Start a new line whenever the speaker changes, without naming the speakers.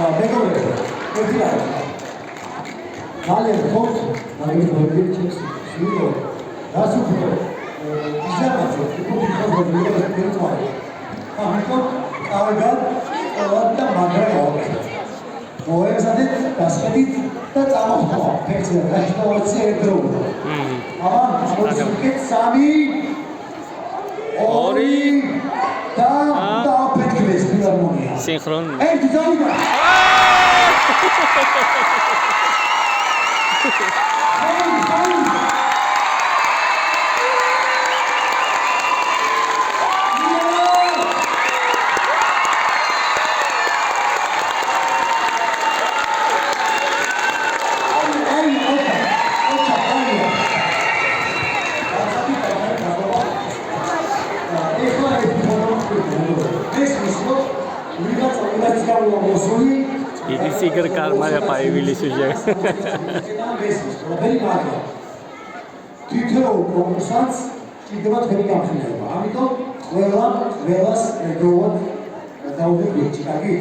მეგობრებო, ერთი რამე. მალე ვთქვით, მაგის შვილო, რას უფრო იზამაცო, უფრო ხაზად ვიყავი. ამიტომ კარგად და მაგრა გავაკეთეთ. მოეცადეთ გასყიდით და წამოხტვა. ფეხზე გაშტოვაცი ერთდროულად. აბა, მოიწვიეთ 3 და დააფეთქდეს ფილარმონია.
სინქრონი.
ერთი წავიდა.
Idi sigar karmaya появились уже.
თითოეულ კონკურსანტს ჭირდება თქვენი გამხნევება. ამიტომ ყველას ერთდროულად დავუდგეთ, კარგი?